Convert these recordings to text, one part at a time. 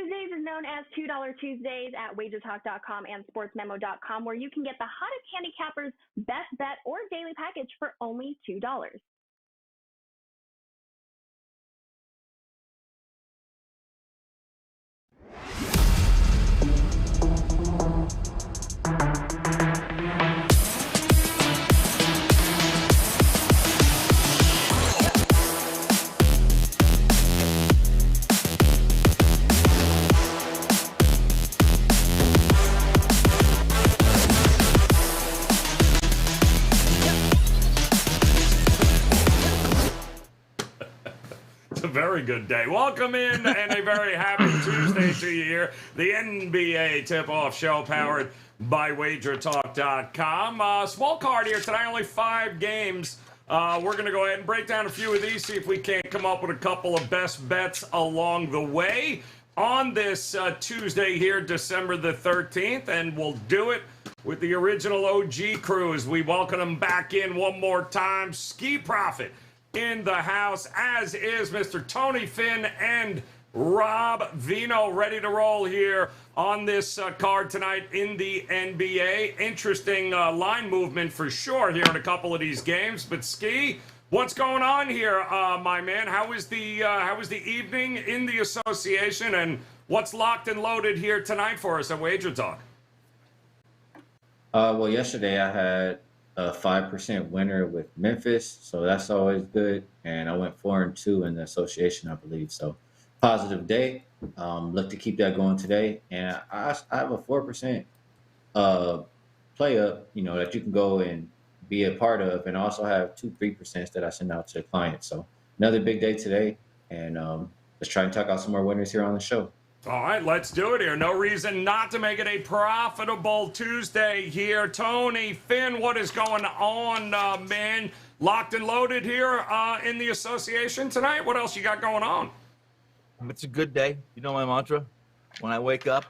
Tuesdays is known as $2 Tuesdays at WagerTalk.com and SportsMemo.com, where you can get the hottest handicappers best bet or daily package for only $2. Very good day. Welcome in and a very happy Tuesday to you here. The NBA tip-off show powered by WagerTalk.com. Small card here tonight, only 5 games. We're going to go ahead and break down a few of these, see if we can't come up with a couple of best bets along the way on this Tuesday here, December the 13th, and we'll do it with the original OG crew as we welcome them back in one more time. Ski Profit in the house, as is Mr. Tony Finn and Rob Vino, ready to roll here on this card tonight in the NBA. Interesting line movement for sure here in a couple of these games. But Ski, what's going on here, my man? How was the evening in the association, and what's locked and loaded here tonight for us at Wager Talk? Well, yesterday I had a 5% winner with Memphis, so that's always good. And I went 4-2 in the association, I believe. So positive day. Look to keep that going today. And I have a 4% play up, that you can go and be a part of, and also have 2-3% that I send out to the clients. So another big day today, and let's try and talk out some more winners here on the show. All right, let's do it here. No reason not to make it a profitable Tuesday here. Tony Finn, what is going on, man? Locked and loaded here in the association tonight? What else you got going on? It's a good day. You know my mantra. When I wake up,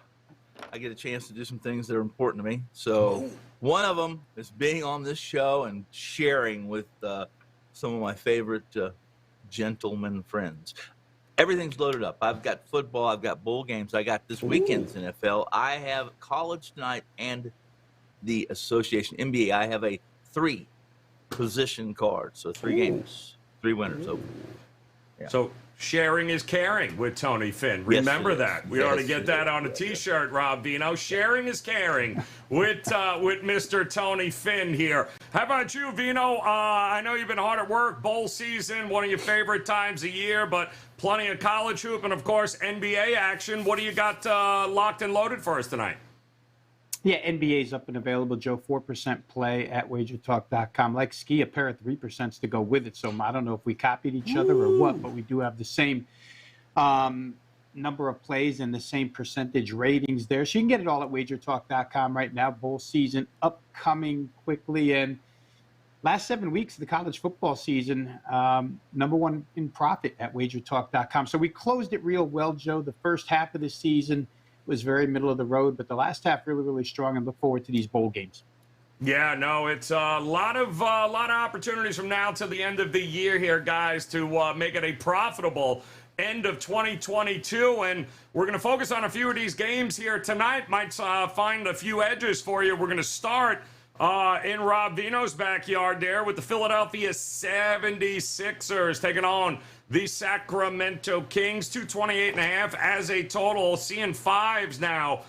I get a chance to do some things that are important to me. So one of them is being on this show and sharing with some of my favorite gentlemen friends. Everything's loaded up. I've got football. I've got bowl games. I got this weekend's NFL. I have college tonight and the association NBA. I have a 3-position card. So 3 games, 3 winners. So sharing is caring with Tony Finn. Remember that. We ought to get that on a T-shirt, Rob Vino. Sharing is caring with Mr. Tony Finn here. How about you, Vino? I know you've been hard at work. Bowl season, one of your favorite times of year, but plenty of college hoop and, of course, NBA action. What do you got locked and loaded for us tonight? Yeah, NBA's up and available, Joe. 4% play at WagerTalk.com. Like Ski, a pair of 3% to go with it. So I don't know if we copied each other or what, but we do have the same number of plays and the same percentage ratings there. So you can get it all at WagerTalk.com right now. Bowl season upcoming quickly. And last 7 weeks of the college football season, number 1 in profit at WagerTalk.com. So we closed it real well, Joe. The first half of the season was very middle of the road, but the last half really, really strong, and look forward to these bowl games. Yeah, no, it's a lot of opportunities from now till the end of the year here, guys, to make it a profitable end of 2022, and we're going to focus on a few of these games here tonight. Might find a few edges for you. We're going to start in Rob Vino's backyard there with the Philadelphia 76ers taking on the Sacramento Kings. 228.5 as a total. Seeing 5s now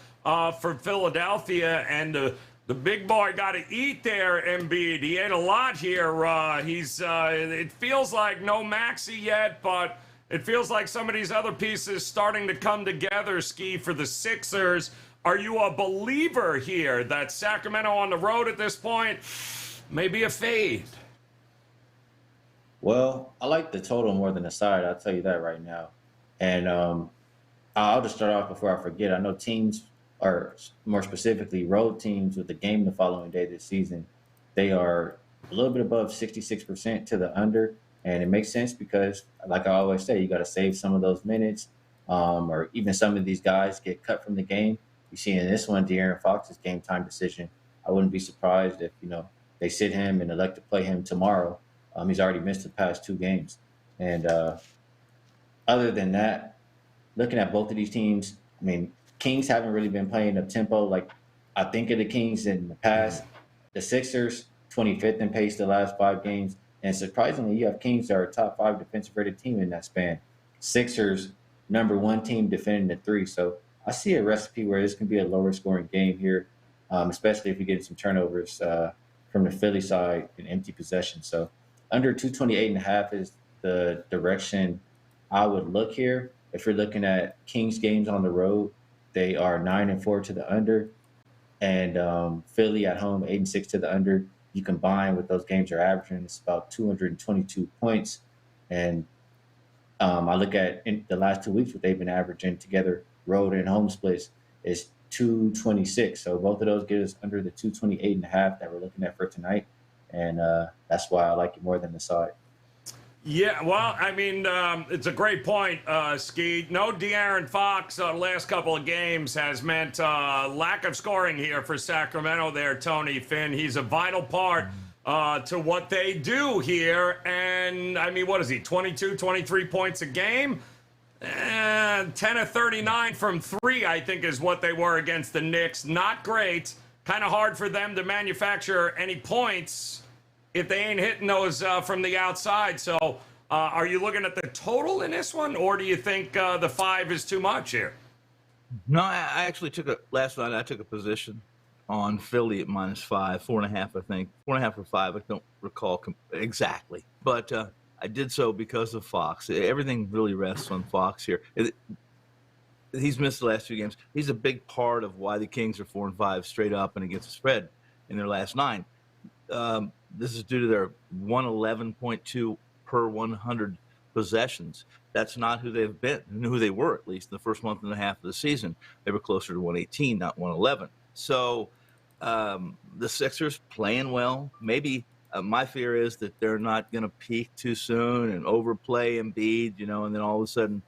for Philadelphia, and the big boy got to eat there, Embiid. He ate a lot here. It feels like no Maxey yet, but it feels like some of these other pieces starting to come together, Ski, for the Sixers. Are you a believer here that Sacramento on the road at this point may be a fade? Well, I like the total more than the side. I'll tell you that right now. And I'll just start off before I forget. I know teams, or more specifically road teams with the game the following day this season, they are a little bit above 66% to the under. And it makes sense because, like I always say, you got to save some of those minutes, or even some of these guys get cut from the game. You see in this one, De'Aaron Fox's game time decision. I wouldn't be surprised if, they sit him and elect to play him tomorrow. He's already missed the past 2 games. And other than that, looking at both of these teams, I mean, Kings haven't really been playing up tempo like I think of the Kings in the past. The Sixers, 25th in pace the last 5 games. And surprisingly, you have Kings that are a top 5 defensive rated team in that span. Sixers, #1 team defending the 3. So I see a recipe where this can be a lower scoring game here, especially if you get some turnovers from the Philly side in empty possession. So under 228.5 is the direction I would look here. If you're looking at Kings games on the road, they are 9-4 to the under, and Philly at home 8-6 to the under. You combine what those games are averaging, it's about 222 points. And I look at in the last 2 weeks what they've been averaging together, road and home splits, is 226. So both of those get us under the 228.5 that we're looking at for tonight, and that's why I like it more than the side. Yeah, well, I mean, it's a great point, Ski. No De'Aaron Fox last couple of games has meant lack of scoring here for Sacramento there, Tony Finn. He's a vital part to what they do here. And, I mean, what is he, 22, 23 points a game? 10 of 39 from 3, I think, is what they were against the Knicks. Not great. Kind of hard for them to manufacture any points if they ain't hitting those from the outside. So are you looking at the total in this one, or do you think the 5 is too much here? No, I actually last night I took a position on Philly at -5, 4.5, I think. 4.5 or 5, I don't recall exactly. But I did so because of Fox. Everything really rests on Fox here. He's missed the last 2 games. He's a big part of why the Kings are 4-5 straight up and against the spread in their last 9. This is due to their 111.2 per 100 possessions. That's not who they've been, who they were, at least in the first month and a half of the season. They were closer to 118, not 111. So the Sixers playing well. Maybe my fear is that they're not going to peak too soon and overplay Embiid, and then all of a sudden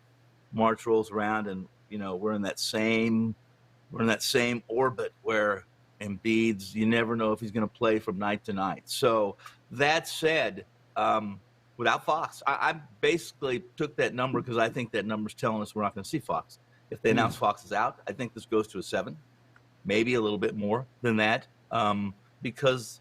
March rolls around and, we're in that same orbit where Embiid's, you never know if he's going to play from night to night. So that said, without Fox, I basically took that number because I think that number's telling us we're not going to see Fox. If they announce Fox is out, I think this goes to a 7, maybe a little bit more than that, because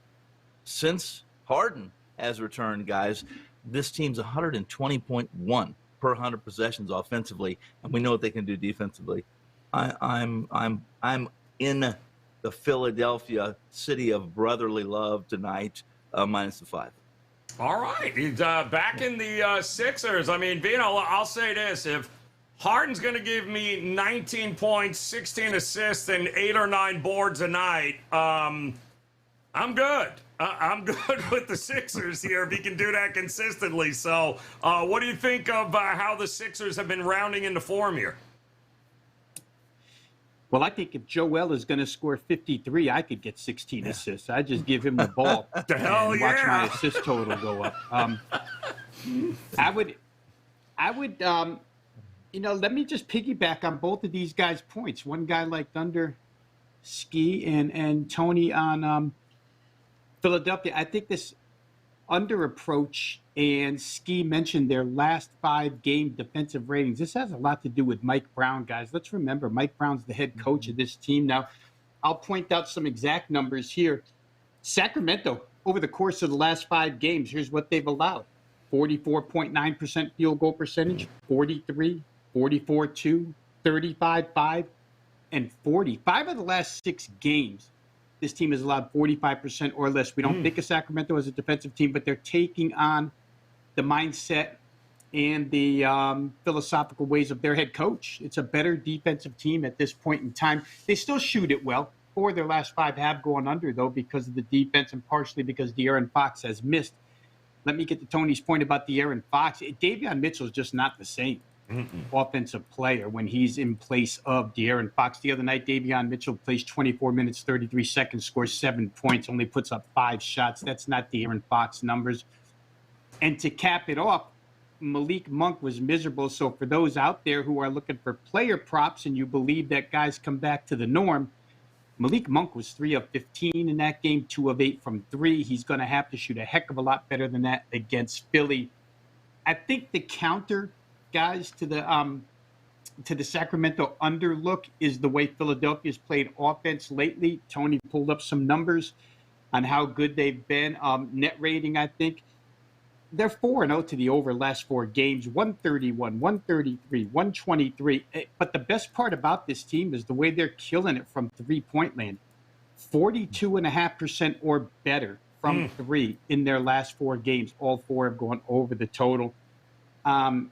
since Harden has returned, guys, this team's 120.1 per 100 possessions offensively, and we know what they can do defensively. I'm in the Philadelphia city of brotherly love tonight, -5. All right. He's back in the Sixers. I mean, Vino, I'll say this. If Harden's going to give me 19 points, 16 assists, and 8 or 9 boards a night, I'm good. I'm good with the Sixers here if he can do that consistently. So what do you think of how the Sixers have been rounding into form here? Well, I think if Joel is going to score 53, I could get 16 assists. I just give him the ball and watch my assist total go up. I would, let me just piggyback on both of these guys' points. One guy like Thunder, Ski, and Tony on Philadelphia. I think this under approach, and Ski mentioned their last 5 game defensive ratings. This has a lot to do with Mike Brown, guys. Let's remember, Mike Brown's the head coach of this team. Now, I'll point out some exact numbers here. Sacramento, over the course of the last 5 games, here's what they've allowed. 44.9% field goal percentage, 43, 44-2, 35-5, and 40. 5 of the last 6 games, this team has allowed 45% or less. We don't think of Sacramento as a defensive team, but they're taking on the mindset and the philosophical ways of their head coach. It's a better defensive team at this point in time. They still shoot it well. 4 of their last 5 have gone under, though, because of the defense and partially because De'Aaron Fox has missed. Let me get to Tony's point about De'Aaron Fox. Davion Mitchell is just not the same offensive player when he's in place of De'Aaron Fox. The other night, Davion Mitchell plays 24 minutes, 33 seconds, scores 7 points, only puts up 5 shots. That's not De'Aaron Fox numbers. And to cap it off, Malik Monk was miserable. So for those out there who are looking for player props and you believe that guys come back to the norm, Malik Monk was 3 of 15 in that game, 2 of 8 from 3. He's going to have to shoot a heck of a lot better than that against Philly. I think the counter, guys, to the to the Sacramento under look is the way Philadelphia's played offense lately. Tony pulled up some numbers on how good they've been. Net rating, I think. They're 4-0 to the over last 4 games, 131, 133, 123. But the best part about this team is the way they're killing it from three-point land. 42.5% or better from three in their last 4 games. All 4 have gone over the total.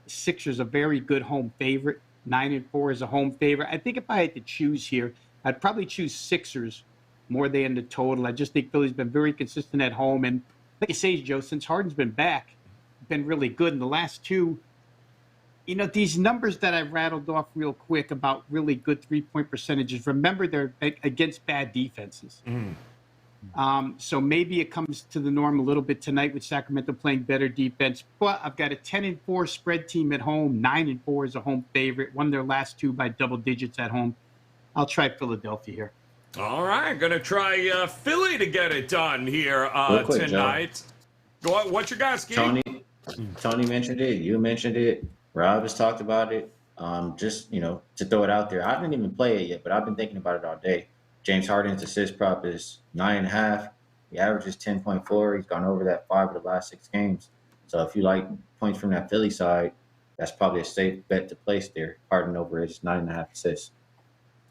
Sixers a very good home favorite. 9-4 is a home favorite. I think if I had to choose here, I'd probably choose Sixers more than the total. I just think Philly's been very consistent at home. And like you say, Joe, since Harden's been back, been really good in the last 2. These numbers that I rattled off real quick about really good three-point percentages, remember they're against bad defenses. So maybe it comes to the norm a little bit tonight with Sacramento playing better defense. But I've got a 10-4 spread team at home. 9-4 is a home favorite. Won their last 2 by double digits at home. I'll try Philadelphia here. All right, going to try Philly to get it done here quick, tonight. What's your guys' game? Tony mentioned it. You mentioned it. Rob has talked about it. Just, to throw it out there. I didn't even play it yet, but I've been thinking about it all day. James Harden's assist prop is 9.5. He averages 10.4. He's gone over that 5 of the last 6 games. So if you like points from that Philly side, that's probably a safe bet to place there. Harden over his 9.5 assists.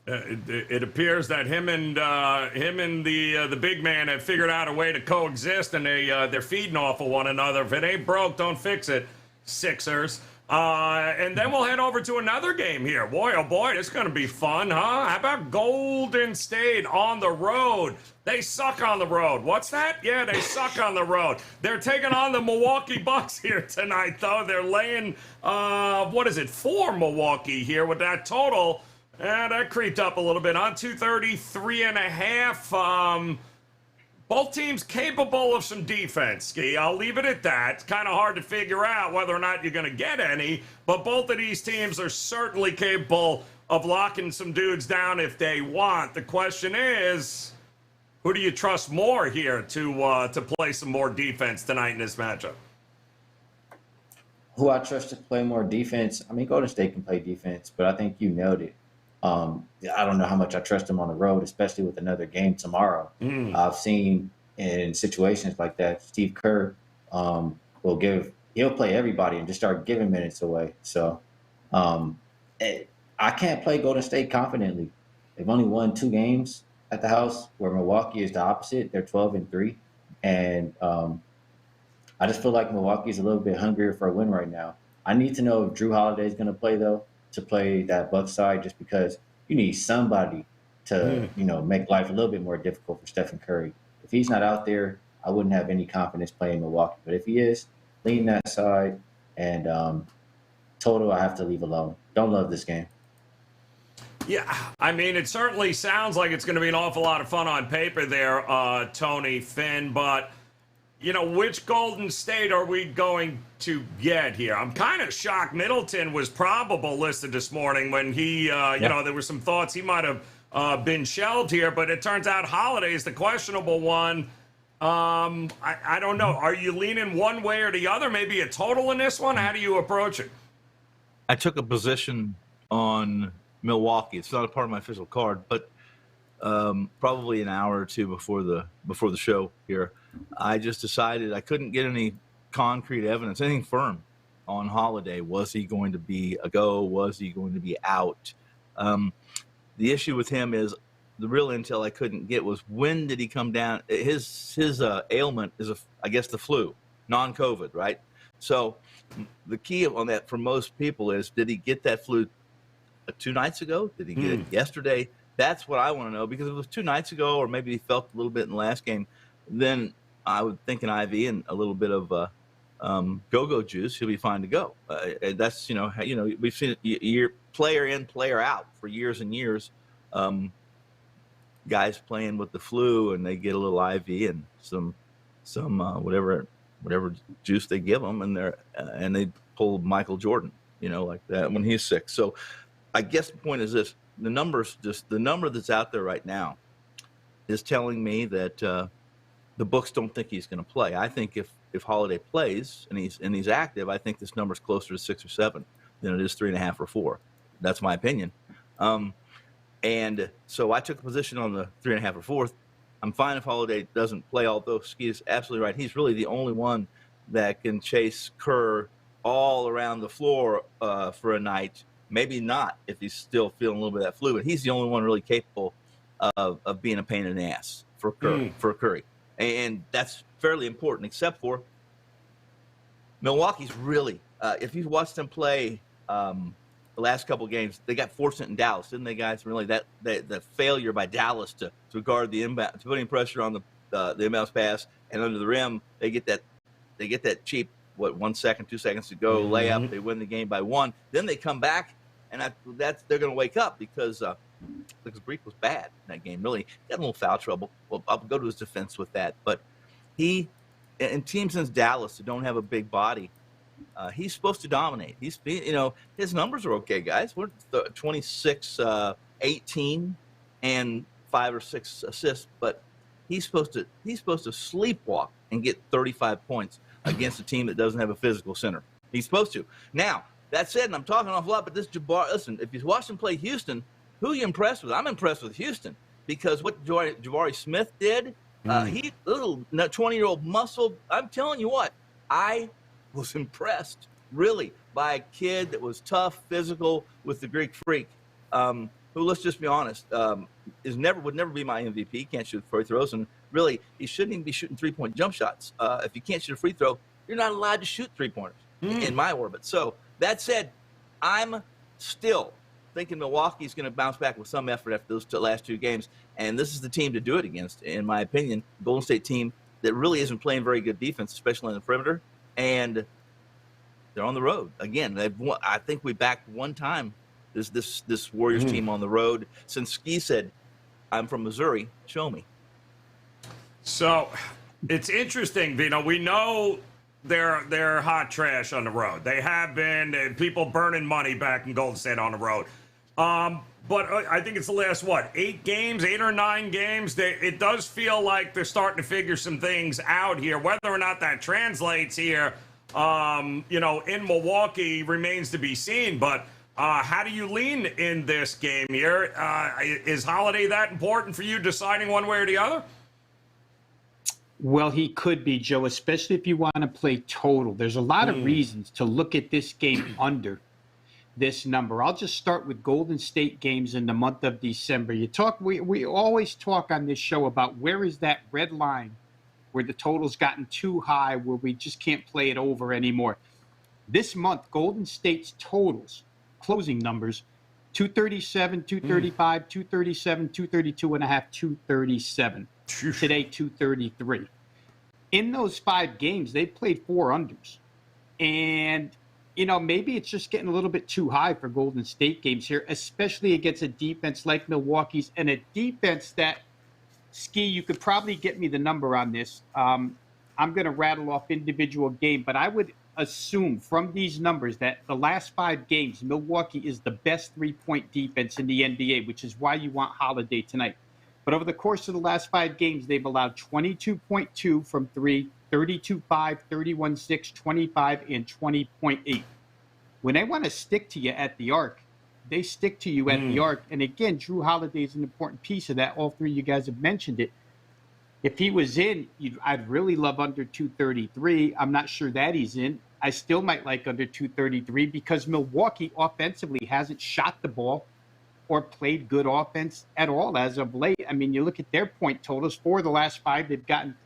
It appears that him and the big man have figured out a way to coexist, and they're feeding off of one another. If it ain't broke, don't fix it, Sixers. And then we'll head over to another game here. Boy, oh boy, this is going to be fun, huh? How about Golden State on the road? They suck on the road. What's that? Yeah, they suck on the road. They're taking on the Milwaukee Bucks here tonight, though. They're laying, 4 Milwaukee here with that total. And that creeped up a little bit on 233.5. Both teams capable of some defense, Ski. I'll leave it at that. It's kind of hard to figure out whether or not you're going to get any, but both of these teams are certainly capable of locking some dudes down if they want. The question is, who do you trust more here to play some more defense tonight in this matchup? Who I trust to play more defense? I mean, Golden State can play defense, but I think you nailed it. I don't know how much I trust him on the road, especially with another game tomorrow. I've seen in situations like that, Steve Kerr he'll play everybody and just start giving minutes away. So I can't play Golden State confidently. They've only won 2 games at the house, where Milwaukee is the opposite. They're 12-3. And I just feel like Milwaukee is a little bit hungrier for a win right now. I need to know if Drew Holiday is going to play, though, to play that Bucks side, just because you need somebody to, make life a little bit more difficult for Stephen Curry. If he's not out there, I wouldn't have any confidence playing Milwaukee. But if he is, lean that side, and total I have to leave alone. Don't love this game. Yeah, I mean, it certainly sounds like it's going to be an awful lot of fun on paper there, Tony, Finn, but which Golden State are we going to get here? I'm kind of shocked Middleton was probable listed this morning when he, there were some thoughts he might have been shelved here, but it turns out Holiday is the questionable one. I don't know. Are you leaning one way or the other? Maybe a total in this one? How do you approach it? I took a position on Milwaukee. It's not a part of my official card, but probably an hour or 2 before the show here, I just decided I couldn't get any concrete evidence, anything firm on Holiday. Was he going to be a go? Was he going to be out? The issue with him is the real intel I couldn't get was, when did he come down? His ailment is, I guess, the flu, non-COVID, right? So the key on that for most people is, did he get that flu 2 nights ago? Did he get it yesterday? That's what I want to know, because if it was 2 nights ago, or maybe he felt a little bit in the last game, then I would think an IV and a little bit of go-go juice, he'll be fine to go. That's, we've seen it year player in, player out for years and years. Guys playing with the flu, and they get a little IV and some whatever juice they give them, and they pull Michael Jordan, like that when he's sick. So I guess the point is this: the number that's out there right now is telling me that the books don't think he's going to play. I think if Holiday plays and he's active, I think this number's closer to 6 or 7 than it is 3.5 or 4. That's my opinion. And so I took a position on the 3.5 or 4th. I'm fine if Holiday doesn't play, although Ski is absolutely right. He's really the only one that can chase Kerr all around the floor for a night. Maybe not if he's still feeling a little bit of that flu, but he's the only one really capable of being a pain in the ass for Curry. And that's fairly important, except for Milwaukee's really, if you've watched them play the last couple of games, they got forced in Dallas, didn't they, guys? Really, the failure by Dallas to guard the inbound, to putting pressure on the inbounds pass and under the rim, they get that cheap 1 second, 2 seconds to go layup. They win the game by 1. Then they come back, and they're going to wake up because Greek was bad in that game. Really, he got a little foul trouble. Well, I'll go to his defense with that, but he and teams since Dallas that don't have a big body. He's supposed to dominate. His numbers are okay, guys. We're 26, 18, and 5 or 6 assists, but he's supposed to sleepwalk and get 35 points against a team that doesn't have a physical center. He's supposed to. Now, that said, and I'm talking an awful lot, but this Jabari, listen, if you watch him play Houston, who are you impressed with? I'm impressed with Houston because what Jabari Smith did, he little 20-year-old muscle. I'm telling you what, I was impressed, really, by a kid that was tough, physical, with the Greek freak, who, let's just be honest, would never be my MVP. He can't shoot free throws, and really, he shouldn't even be shooting three-point jump shots. If you can't shoot a free throw, you're not allowed to shoot three-pointers in my orbit. So that said, I'm still thinking Milwaukee's going to bounce back with some effort after those last 2 games, and this is the team to do it against, in my opinion. Golden State team that really isn't playing very good defense, especially on the perimeter. And they're on the road again. I think we backed one time this Warriors team on the road since Ski said, "I'm from Missouri. Show me." So it's interesting, Vino. We know they're hot trash on the road. They have been, and people burning money back in Golden State on the road. But I think it's the last 8 or 9 games. It does feel like they're starting to figure some things out here. Whether or not that translates here, in Milwaukee remains to be seen. But how do you lean in this game here? Is Holiday that important for you deciding one way or the other? Well, he could be, Joe, especially if you want to play total. There's a lot of reasons to look at this game under this number. I'll just start with Golden State games in the month of December. We always talk on this show about where is that red line where the total's gotten too high, where we just can't play it over anymore. This month, Golden State's totals, closing numbers, 237, 235, 237, 232.5, 237. Today, 233. In those 5 games, they played 4 unders. And maybe it's just getting a little bit too high for Golden State games here, especially against a defense like Milwaukee's, and a defense that, Ski, you could probably get me the number on this. I'm going to rattle off individual game, but I would assume from these numbers that the last 5 games, Milwaukee is the best 3-point defense in the NBA, which is why you want Holiday tonight. But over the course of the last 5 games, they've allowed 22.2 from 3, 32.5, 31.6, 25, and 20.8. When they want to stick to you at the arc, they stick to you at the arc. And again, Drew Holiday is an important piece of that. All 3 of you guys have mentioned it. If he was in, I'd really love under 233. I'm not sure that he's in. I still might like under 233 because Milwaukee offensively hasn't shot the ball or played good offense at all as of late. I mean, you look at their point totals. 4 of the last 5, they've gotten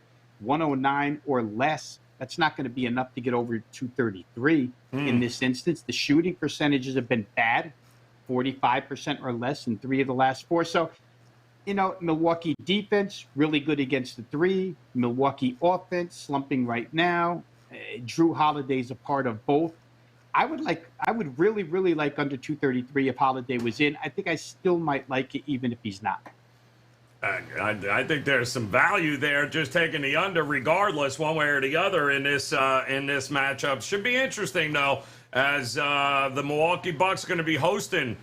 109 or less. That's not going to be enough to get over 233 in this instance. The shooting percentages have been bad, 45% or less in 3 of the last 4. So, Milwaukee defense, really good against the 3. Milwaukee offense, slumping right now. Drew Holiday's a part of both. I would really, really like under 233 if Holiday was in. I think I still might like it even if he's not. I think there's some value there, just taking the under regardless, one way or the other in this matchup. Should be interesting though, as the Milwaukee Bucks are going to be hosting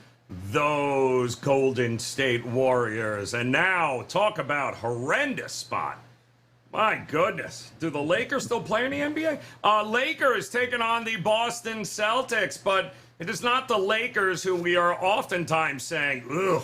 those Golden State Warriors. And now talk about horrendous spot. My goodness. Do the Lakers still play in the NBA? Lakers taking on the Boston Celtics, but It is not the Lakers who we are oftentimes saying, ugh,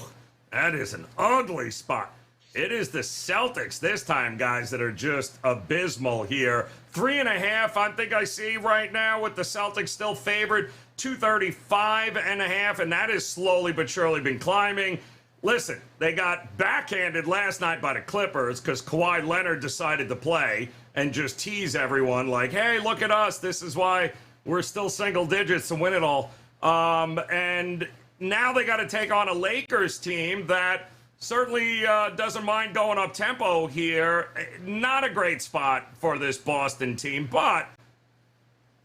that is an ugly spot. It is the Celtics this time, guys, that are just abysmal here. 3.5, I think I see right now with the Celtics still favored. 235.5, and that has slowly but surely been climbing. Listen, they got backhanded last night by the Clippers because Kawhi Leonard decided to play and just tease everyone like, hey, look at us. This is why we're still single digits to win it all. And now they got to take on a Lakers team that certainly doesn't mind going up tempo here. Not a great spot for this Boston team, but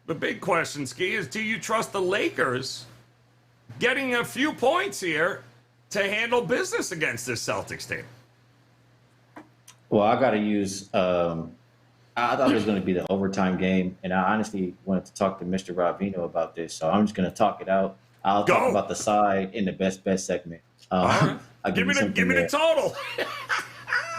the big question, Ski, is do you trust the Lakers getting a few points here to handle business against this Celtics team? Well, I got to use. I thought it was going to be the overtime game, and I honestly wanted to talk to Mr. Ravino about this, so I'm just going to talk it out. I'll talk about the side in the best bet segment. Right. Give me the total.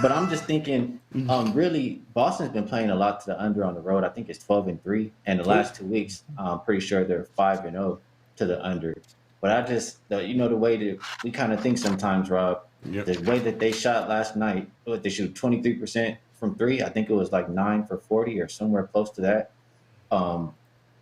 But I'm just thinking, really, Boston's been playing a lot to the under on the road. I think it's 12-3, and the last 2 weeks, I'm pretty sure they're 5-0 to the under. But I just, the way that we kind of think sometimes, Rob, the way that they shot last night, they shoot 23% from three. I think it was like 9 for 40 or somewhere close to that.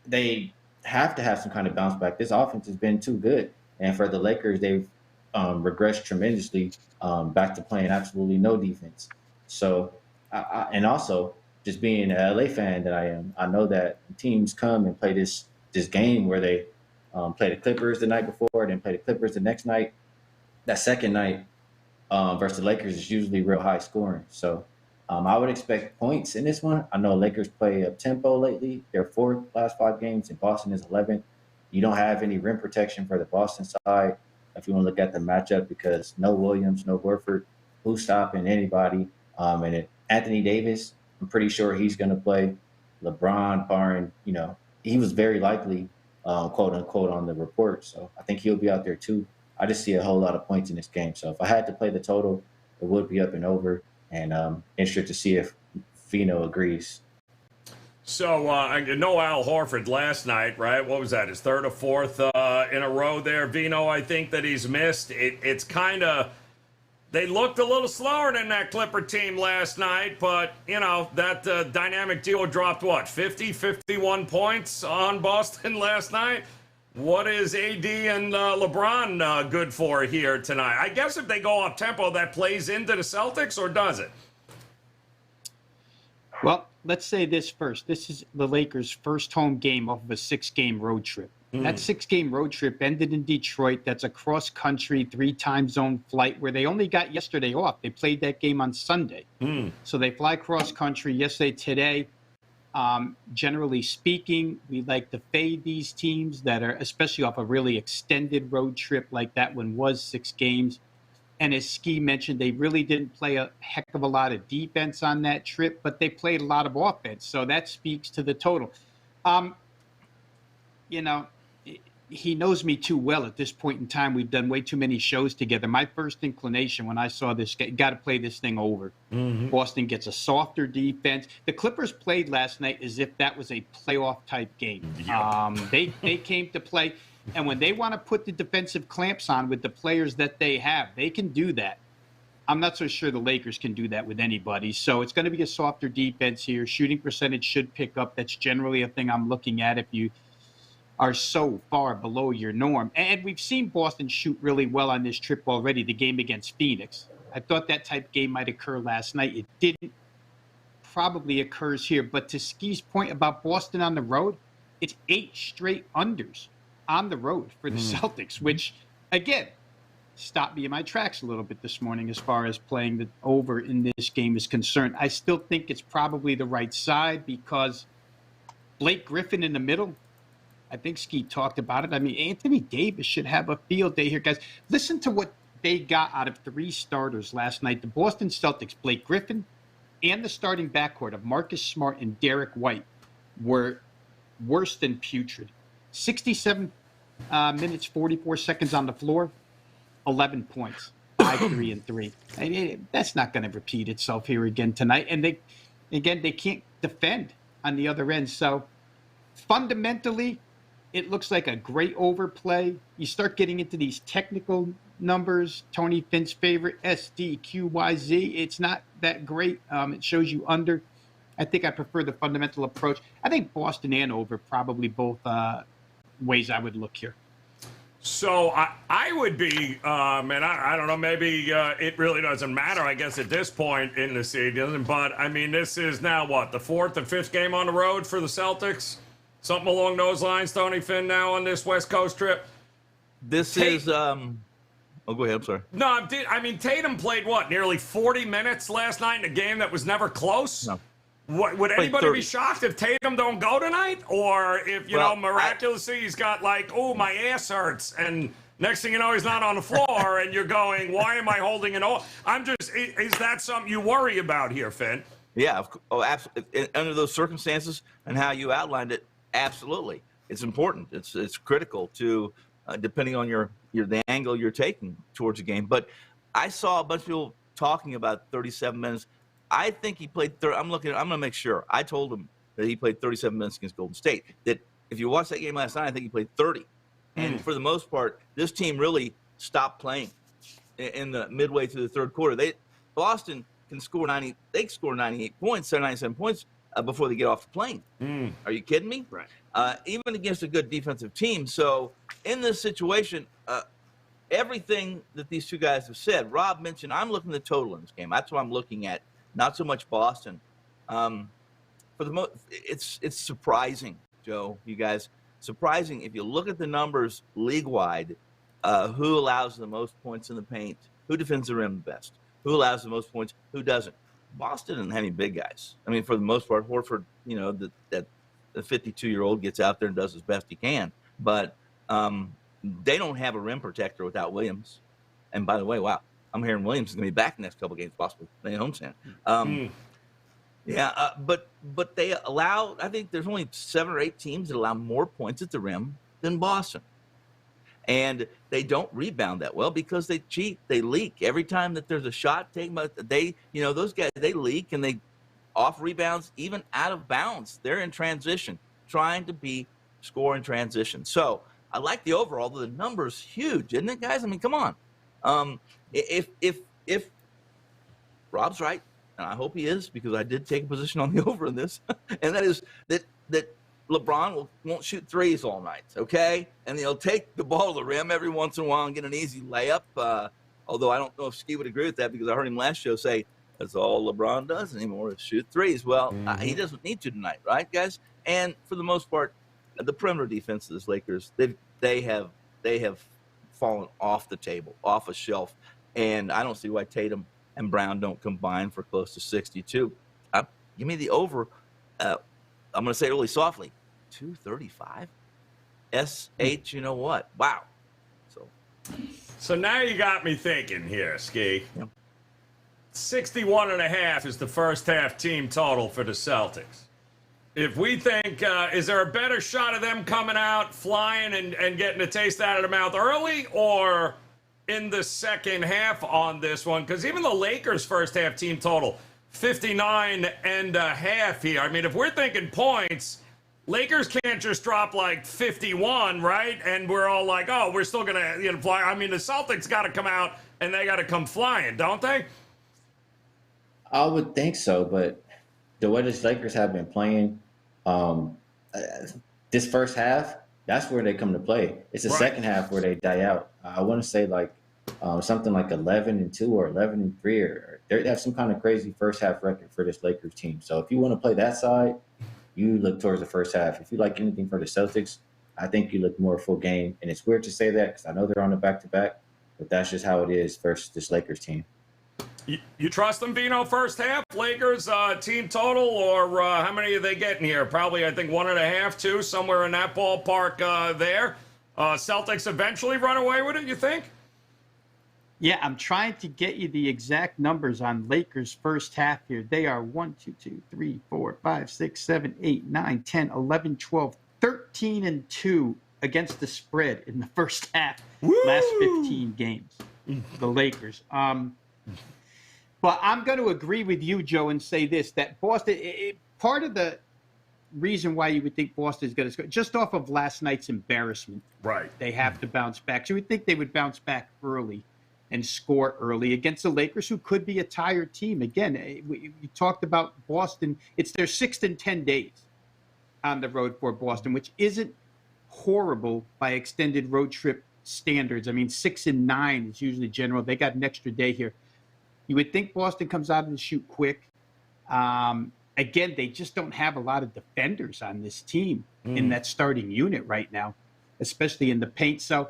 They have to have some kind of bounce back. This offense has been too good. And for the Lakers, they've regressed tremendously back to playing absolutely no defense. So, and also just being an LA fan that I am, I know that teams come and play this game where they play the Clippers the night before, then play the Clippers the next night. That second night versus the Lakers is usually real high scoring. So I would expect points in this one. I know Lakers play up tempo lately. They're 4th last 5 games, and Boston is 11th. You don't have any rim protection for the Boston side if you want to look at the matchup because no Williams, no Horford, who's stopping anybody. And Anthony Davis, I'm pretty sure he's going to play. LeBron, barring, he was very likely, quote unquote, on the report. So I think he'll be out there too. I just see a whole lot of points in this game. So if I had to play the total, it would be up and over. And interested to see if Fino agrees. So I know Al Horford last night, right? What was that? His 3rd or 4th in a row there. Vino, I think that he's missed. It's kind of, they looked a little slower than that Clipper team last night, but, that dynamic duo dropped, 51 points on Boston last night? What is AD and LeBron good for here tonight? I guess if they go up tempo, that plays into the Celtics, or does it? Well, let's say this first. This is the Lakers' first home game off of a 6-game road trip. That 6-game road trip ended in Detroit. That's a cross-country 3-time zone flight where they only got yesterday off. They played that game on Sunday. So they fly cross-country yesterday, today. Generally speaking, we like to fade these teams that are, especially off a really extended road trip like that one was 6 games. And as Ski mentioned, they really didn't play a heck of a lot of defense on that trip, but they played a lot of offense. So that speaks to the total. He knows me too well at this point in time. We've done way too many shows together. My first inclination when I saw this, got to play this thing over. Boston gets a softer defense. The Clippers played last night as if that was a playoff type game. They came to play, and when they want to put the defensive clamps on with the players that they have, they can do that. I'm not so sure the Lakers can do that with anybody. So it's going to be a softer defense here. Shooting percentage should pick up. That's generally a thing I'm looking at if you are so far below your norm. And we've seen Boston shoot really well on this trip already, the game against Phoenix. I thought that type game might occur last night. It didn't. Probably occurs here. But to Ski's point about Boston on the road, it's 8 straight unders on the road for the Celtics, which, again, stopped me in my tracks a little bit this morning as far as playing the over in this game is concerned. I still think it's probably the right side because Blake Griffin in the middle, I think Ski talked about it. I mean, Anthony Davis should have a field day here, guys. Listen to what they got out of 3 starters last night. The Boston Celtics, Blake Griffin, and the starting backcourt of Marcus Smart and Derek White were worse than putrid. 67 minutes, 44 seconds on the floor, 11 points, 5, 3, and 3. That's not going to repeat itself here again tonight. And they can't defend on the other end. So fundamentally, it looks like a great overplay. You start getting into these technical numbers. Tony Finn's favorite, SDQYZ. It's not that great. It shows you under. I think I prefer the fundamental approach. I think Boston and over, probably both ways I would look here. So I would be, and I don't know, maybe it really doesn't matter, I guess, at this point in the season. But, I mean, this is now, what, the 4th and 5th game on the road for the Celtics? Something along those lines, Tony Finn, now on this West Coast trip? This is oh, go ahead. I'm sorry. No, I mean, Tatum played, what, nearly 40 minutes last night in a game that was never close? No. Would anybody be shocked if Tatum don't go tonight? Or if, you know, miraculously he's got like, oh, my ass hurts, and next thing you know, he's not on the floor, and you're going, why am I holding it all? Is that something you worry about here, Finn? Yeah, absolutely. Under those circumstances and how you outlined it, absolutely. It's important. It's critical to, depending on the angle you're taking towards the game. But I saw a bunch of people talking about 37 minutes. I think he played. I'm going to make sure. I told him that he played 37 minutes against Golden State. That if you watched that game last night, I think he played 30. And for the most part, this team really stopped playing in the midway through the third quarter. Boston can score 90. They score 98 points, 97 points before they get off the plane. Are you kidding me? Right. Even against a good defensive team. So in this situation, everything that these two guys have said, Rob mentioned, I'm looking at the total in this game. That's what I'm looking at. Not so much Boston. For the it's surprising, Joe. You guys, surprising if you look at the numbers league-wide. Who allows the most points in the paint? Who defends the rim the best? Who allows the most points? Who doesn't? Boston doesn't have any big guys. I mean, for the most part, Horford, you know, that the 52-year-old gets out there and does as best he can. But they don't have a rim protector without Williams. And by the way, wow. I'm hearing Williams is going to be back the next couple of games, possibly playing homestand. Yeah, but they allow. I think there's only 7 or 8 teams that allow more points at the rim than Boston, and they don't rebound that well because they cheat. They leak every time that there's a shot taken. But those guys, they leak and they off rebounds, even out of bounds. They're in transition, trying to score in transition. So I like the overall. The number's huge, isn't it, guys? I mean, come on. If Rob's right, and I hope he is, because I did take a position on the over in this, and that is that LeBron won't shoot threes all night, okay? And he'll take the ball to the rim every once in a while and get an easy layup. Although I don't know if Ski would agree with that, because I heard him last show say that's all LeBron does anymore is shoot threes. Well, he doesn't need to tonight, right, guys? And for the most part, the perimeter defense of this Lakers, they have fallen off the table, off a shelf, and I don't see why Tatum and Brown don't combine for close to 62. Give me the over. I'm going to say it really softly, 235. SH, you know what? Wow. So now you got me thinking here, Ski. Yep. 61.5 is the first half team total for the Celtics. If we think, is there a better shot of them coming out, flying, and getting a taste out of their mouth early, or in the second half on this one? Because even the Lakers' first half team total, 59.5 here. I mean, if we're thinking points, Lakers can't just drop like 51, right? And we're all like, oh, we're still going to fly. I mean, the Celtics got to come out, and they got to come flying, don't they? I would think so, but the way the Lakers have been playing, this first half, that's where they come to play. It's the second half where they die out. I want to say like something like 11-2 or 11-3, or they have some kind of crazy first half record for this Lakers team. So if you want to play that side, you look towards the first half. If you like anything for the Celtics, I think you look more full game. And it's weird to say that because I know they're on the back-to-back, but that's just how it is versus this Lakers team. You trust them, Vino, first half? Lakers team total, or how many are they getting here? Probably, I think, 1.5, 2, somewhere in that ballpark there. Celtics eventually run away with it, you think? Yeah, I'm trying to get you the exact numbers on Lakers first half here. They are 1, 2, 3, 4, 5, 6, 7, 8, 9, 10, 11, 12, 13-2 against the spread in the first half. Woo! Last 15 games. The Lakers. But I'm going to agree with you, Joe, and say this, that Boston, part of the reason why you would think Boston's going to score, just off of last night's embarrassment. Right. They have to bounce back. So you would think they would bounce back early and score early against the Lakers, who could be a tired team. Again, we talked about Boston. It's their 6th in 10 days on the road for Boston, which isn't horrible by extended road trip standards. I mean, 6 and 9 is usually general. They got an extra day here. You would think Boston comes out of the chute quick. Again, they just don't have a lot of defenders on this team in that starting unit right now, especially in the paint. So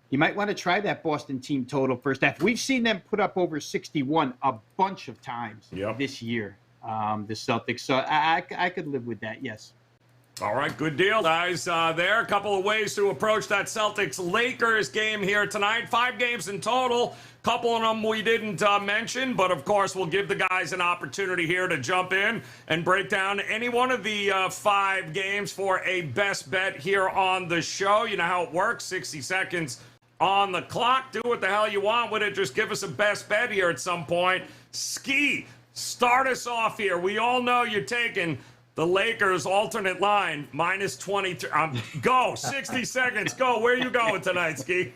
you might want to try that Boston team total first half. We've seen them put up over 61 a bunch of times this year, the Celtics. So I could live with that, yes. All right, good deal, guys. There, a couple of ways to approach that Celtics-Lakers game here tonight. 5 games in total. Couple of them we didn't mention, but of course we'll give the guys an opportunity here to jump in and break down any one of the 5 games for a best bet here on the show. You know how it works, 60 seconds on the clock. Do what the hell you want with it. Just give us a best bet here at some point. Ski, start us off here. We all know you're taking the Lakers alternate line, minus 23. Go, 60 seconds. Go. Where are you going tonight, Ski?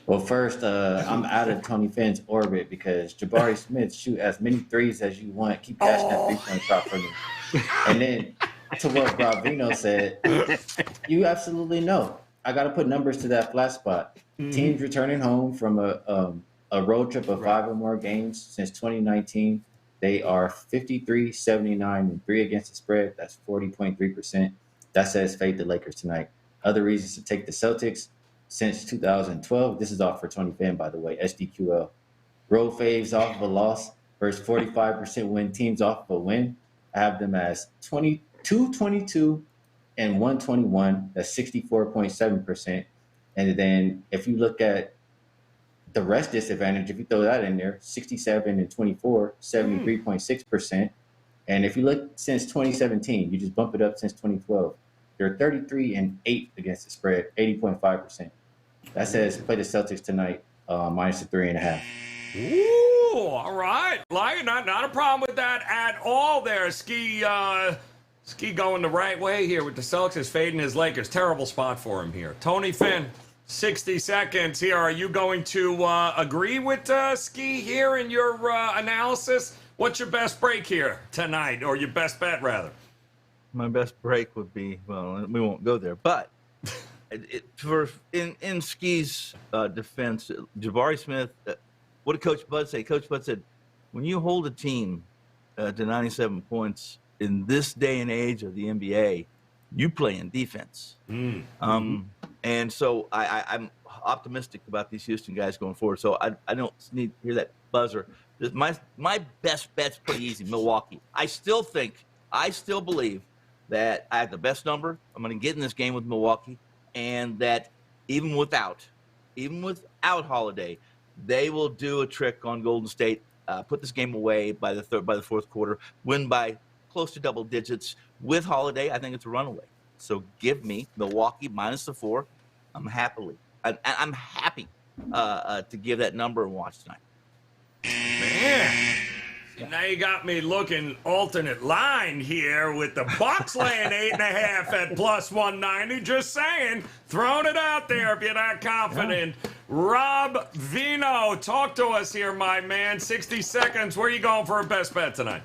Well, first, I'm out of Tony Finn's orbit because Jabari Smith shoot as many threes as you want. Keep cashing that three-point shot for me. And then to what Bravino said, you absolutely know. I got to put numbers to that flat spot. Teams returning home from a road trip of 5 or more games since 2019. They are 53, 79, and 3 against the spread. That's 40.3%. That says fade the Lakers tonight. Other reasons to take the Celtics since 2012. This is off for Tony Finn, by the way, SDQL. Road faves off of a loss versus 45% win teams off of a win. I have them as 22, 22, and 121. That's 64.7%. And then if you look at the rest disadvantage, if you throw that in there, 67 and 24, 73.6%. And if you look since 2017, you just bump it up since 2012. They're 33 and 8 against the spread, 80.5%. That says play the Celtics tonight, minus the 3.5. Ooh, all right. Like, not a problem with that at all there. Ski going the right way here with the Celtics fading his Lakers. Terrible spot for him here. Tony Finn. 60 seconds here. Are you going to agree with Ski here in your analysis? What's your best break here tonight, or your best bet, rather? My best break would be, well, we won't go there, but in Ski's defense, Jabari Smith, what did Coach Bud say? Coach Bud said, when you hold a team to 97 points in this day and age of the NBA, you play in defense. And so I'm optimistic about these Houston guys going forward. So I don't need to hear that buzzer. My best bet's pretty easy, Milwaukee. I still believe that I have the best number. I'm going to get in this game with Milwaukee, and that even without Holiday, they will do a trick on Golden State, put this game away by the fourth quarter, win by close to double digits. With Holiday, I think it's a runaway. So give me Milwaukee minus the 4. I'm happy to give that number and watch tonight. Man, now you got me looking alternate line here with the Bucks laying 8.5 at plus 190. Just saying, throwing it out there if you're not confident. Yeah. Rob Vino, talk to us here, my man. 60 seconds. Where are you going for a best bet tonight?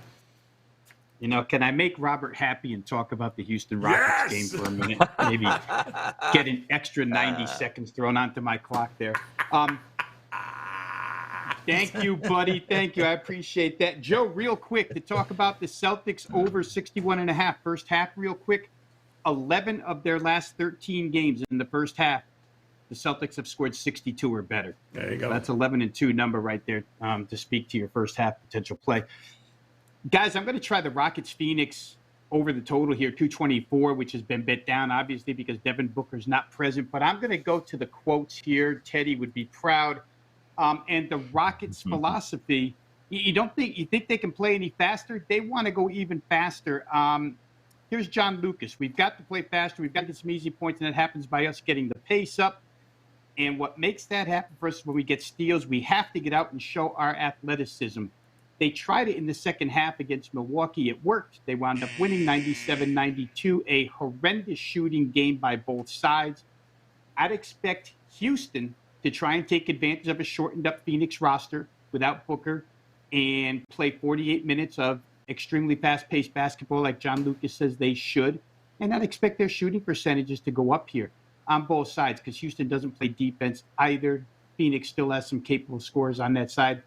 You know, can I make Robert happy and talk about the Houston Rockets game for a minute? Maybe get an extra 90 seconds thrown onto my clock there. Thank you, buddy. Thank you. I appreciate that. Joe, real quick, to talk about the Celtics over 61.5 first half real quick. 11 of their last 13 games in the first half, the Celtics have scored 62 or better. There you go. So that's 11-2 number right there to speak to your first half potential play. Guys, I'm going to try the Rockets-Phoenix over the total here, 224, which has been bet down, obviously, because Devin Booker's not present. But I'm going to go to the quotes here. Teddy would be proud. And the Rockets' philosophy, you think they can play any faster? They want to go even faster. Here's John Lucas. We've got to play faster. We've got to get some easy points, and that happens by us getting the pace up. And what makes that happen for us when we get steals, we have to get out and show our athleticism. They tried it in the second half against Milwaukee. It worked. They wound up winning 97-92, a horrendous shooting game by both sides. I'd expect Houston to try and take advantage of a shortened up Phoenix roster without Booker and play 48 minutes of extremely fast-paced basketball like John Lucas says they should. And I'd expect their shooting percentages to go up here on both sides because Houston doesn't play defense either. Phoenix still has some capable scorers on that side.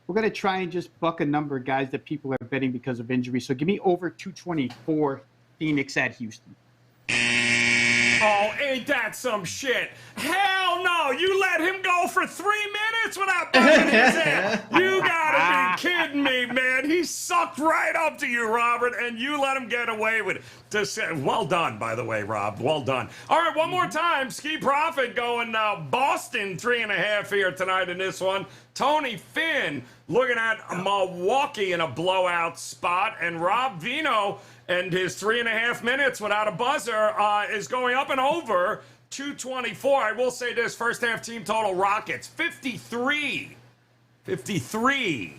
We're going to try and just buck a number of guys that people are betting because of injury. So give me over 224 Phoenix at Houston. Oh, ain't that some shit? Hell no! You let him go for 3 minutes without bumping his head. You gotta be kidding me, man. He sucked right up to you, Robert, and you let him get away with it. Well done, by the way, Rob. Well done. All right, one more time. Ski Profit going Boston 3.5 here tonight in this one. Tony Finn looking at Milwaukee in a blowout spot, and Rob Vino and his 3.5 minutes without a buzzer is going up and over 224. I will say this, first half team total Rockets, 53. 53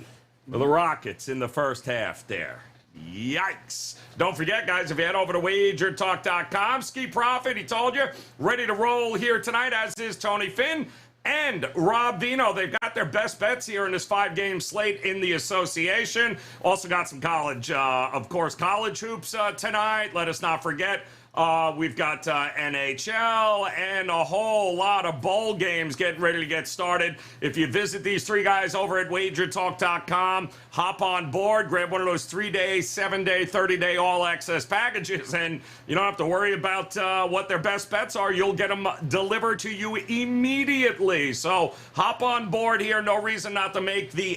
for the Rockets in the first half there. Yikes. Don't forget, guys, if you head over to WagerTalk.com, Ski Profit, he told you, ready to roll here tonight, as is Tony Finn and Rob Vino. They've got their best bets here in this 5-game slate in the association. Also got some college, of course, college hoops tonight. Let us not forget, we've got NHL and a whole lot of bowl games getting ready to get started. If you visit these three guys over at WagerTalk.com, hop on board, grab one of those 3-day, 7-day, 30-day all-access packages, and you don't have to worry about what their best bets are. You'll get them delivered to you immediately. So hop on board here. No reason not to make the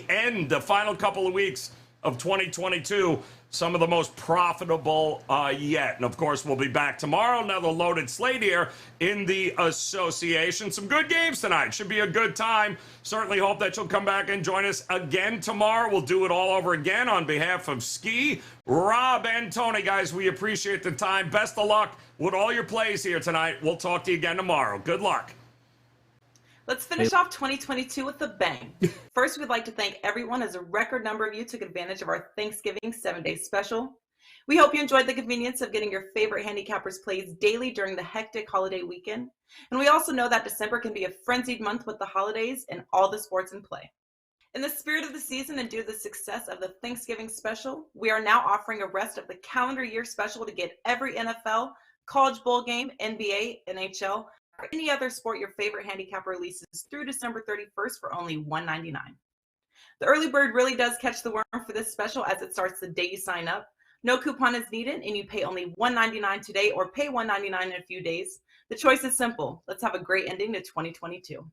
final couple of weeks of 2022 some of the most profitable yet. And of course, we'll be back tomorrow. Another loaded slate here in the association. Some good games tonight. Should be a good time. Certainly hope that you'll come back and join us again tomorrow. We'll do it all over again on behalf of Ski, Rob, and Tony. Guys, we appreciate the time. Best of luck with all your plays here tonight. We'll talk to you again tomorrow. Good luck. Let's finish off 2022 with a bang. First, we'd like to thank everyone as a record number of you took advantage of our Thanksgiving 7-day special. We hope you enjoyed the convenience of getting your favorite handicappers plays daily during the hectic holiday weekend. And we also know that December can be a frenzied month with the holidays and all the sports in play. In the spirit of the season and due to the success of the Thanksgiving special, we are now offering a rest of the calendar year special to get every NFL, college bowl game, NBA, NHL, or any other sport your favorite handicapper releases through December 31st for only $1.99. The early bird really does catch the worm for this special as it starts the day you sign up. No coupon is needed and you pay only $1.99 today or pay $1.99 in a few days. The choice is simple. Let's have a great ending to 2022.